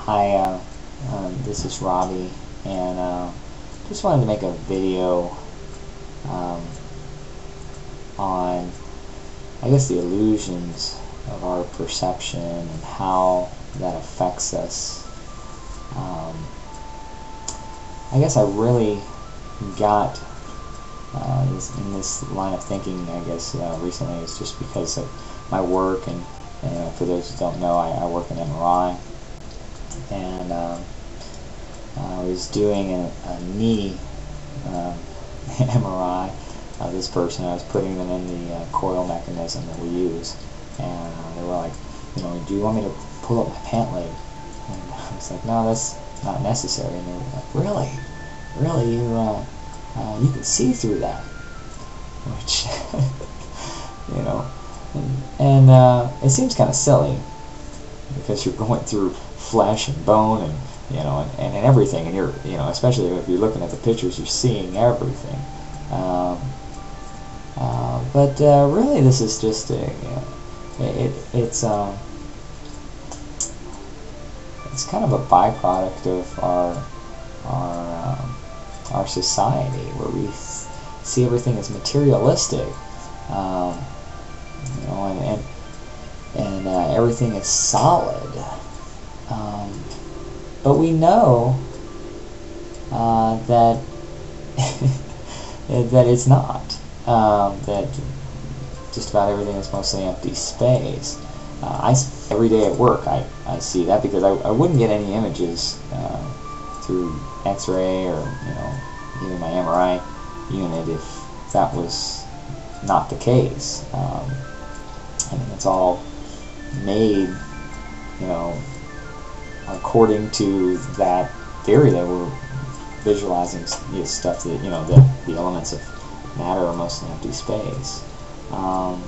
Hi, this is Robbie, and just wanted to make a video um, on, I guess, the illusions of our perception and how that affects us. I guess I really got in this line of thinking, I guess, recently, is just because of my work, and for those who don't know, I work in MRI. And I was doing a knee MRI of this person. I was putting them in the coil mechanism that we use, and they were like, do you want me to pull up my pant leg? And I was like, no, that's not necessary. And they were like, really, you can see through that, which and it seems kind of silly, because you're going through flesh and bone and and everything, and you're especially if you're looking at the pictures, you're seeing everything. But really, this is just it's kind of a byproduct of our society, where we see everything as materialistic, and everything is solid. But we know that that it's not. That just about everything is mostly empty space. Every day at work, I see that, because I wouldn't get any images through X-ray or even my MRI unit if that was not the case. I mean, it's all made, according to that theory that we're visualizing stuff that the elements of matter are mostly empty space. And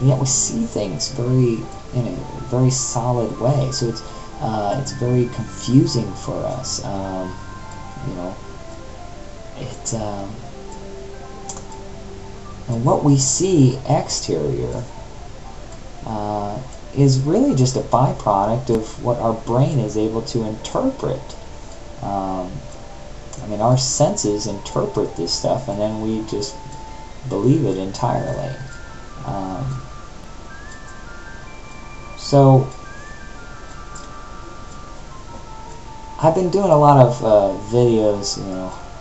yet we see things in a very solid way. So it's very confusing for us. And what we see exterior is really just a byproduct of what our brain is able to interpret. I mean, our senses interpret this stuff, and then we just believe it entirely. So I've been doing a lot of videos,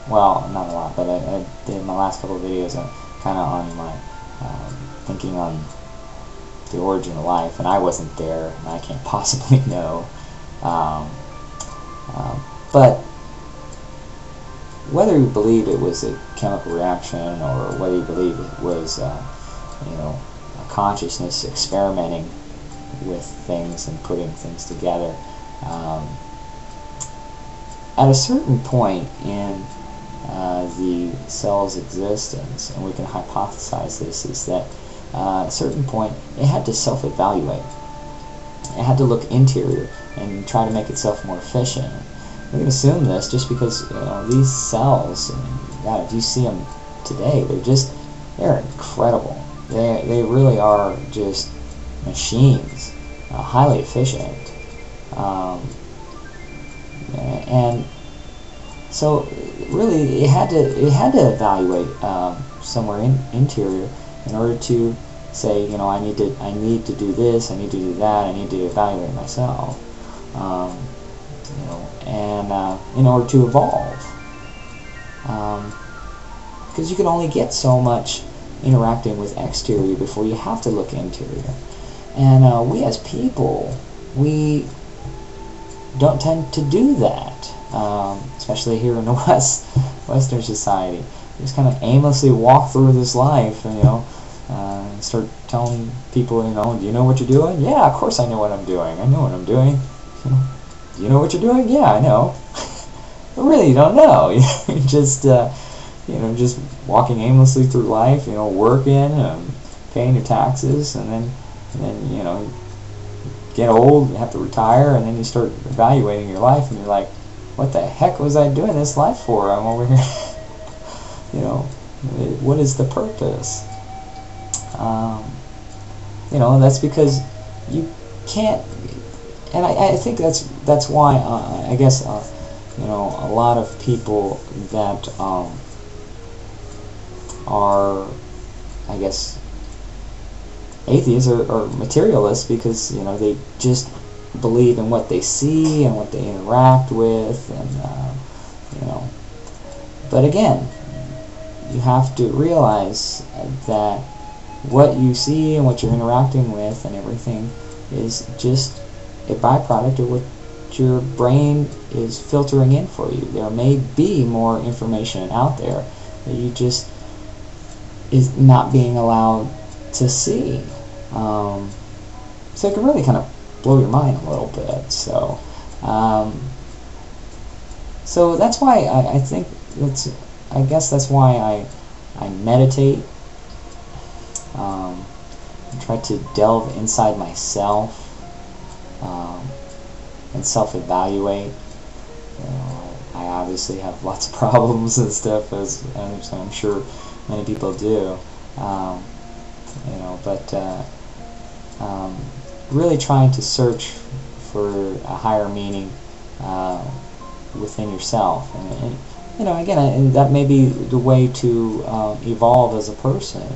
well, not a lot, but I did my last couple of videos kind of on my thinking on the origin of life, and I wasn't there, and I can't possibly know. But whether you believe it was a chemical reaction, or whether you believe it was, a consciousness experimenting with things and putting things together, at a certain point in the cell's existence, and we can hypothesize this, is that at a certain point it had to self-evaluate. It had to look interior and try to make itself more efficient. We can assume this just because these cells, God, if you see them today, they're incredible. They really are just machines, highly efficient. And so really, it had to evaluate somewhere interior in order to say, I need to do this, I need to do that, I need to evaluate myself, and in order to evolve, because you can only get so much interacting with exterior before you have to look interior. And we as people, we don't tend to do that, especially here in the Western society. We just kind of aimlessly walk through this life, and start telling people, do you know what you're doing? Yeah, of course I know what I'm doing. I know what I'm doing. Do you know what you're doing? Yeah, I know. But really, you don't know. You're just just walking aimlessly through life, working, paying your taxes, and then you get old, you have to retire, and then you start evaluating your life, and you're like, what the heck was I doing this life for? I'm over here. What is the purpose? That's because you can't and I think that's why I guess you know, a lot of people that are, I guess, atheists or materialists, because you know they just believe in what they see and what they interact with, and you know. But again, you have to realize that what you see and what you're interacting with and everything is just a byproduct of what your brain is filtering in for you. There may be more information out there that you just is not being allowed to see. So it can really kind of blow your mind a little bit. So so that's why I think I guess that's why I meditate. Try to delve inside myself and self-evaluate. You know, I obviously have lots of problems and stuff, as I'm sure many people do. You know, but really trying to search for a higher meaning within yourself, and you know, again, that may be the way to evolve as a person.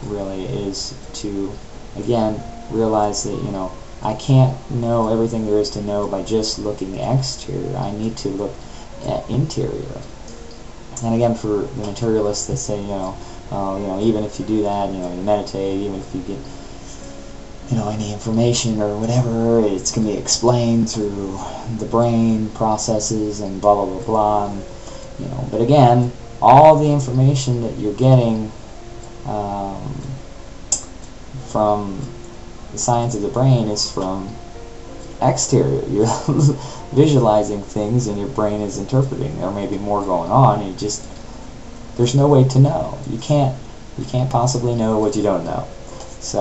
Really, is to again realize that, you know, I can't know everything there is to know by just looking exterior. I need to look at interior. And again, for the materialists that say, you know, even if you do that, you know, you meditate, even if you get, you know, any information or whatever, it's going to be explained through the brain processes and blah blah blah blah. And, you know, but again, all the information that you're getting from the science of the brain is from exterior. You're visualizing things and your brain is interpreting. There may be more going on. You just, there's no way to know. You can't possibly know what you don't know. So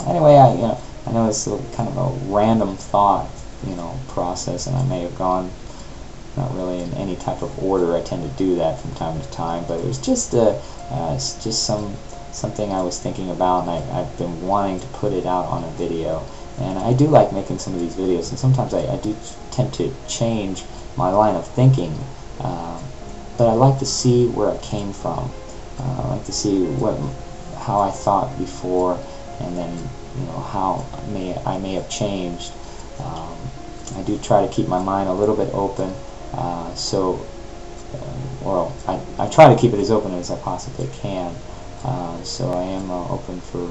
anyway, I know it's kind of a random thought, you know, process, and I may have gone not really in any type of order. I tend to do that from time to time, but it was just it's just something I was thinking about, and I've been wanting to put it out on a video. And I do like making some of these videos, and sometimes I do tend to change my line of thinking, but I like to see where I came from. I like to see how I thought before, and then, you know, how I may have changed. I do try to keep my mind a little bit open, well, I try to keep it as open as I possibly can. So I am open for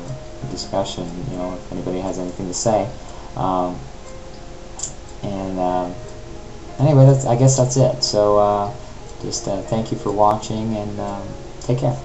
discussion, you know, if anybody has anything to say. Anyway, I guess that's it. So just thank you for watching, and take care.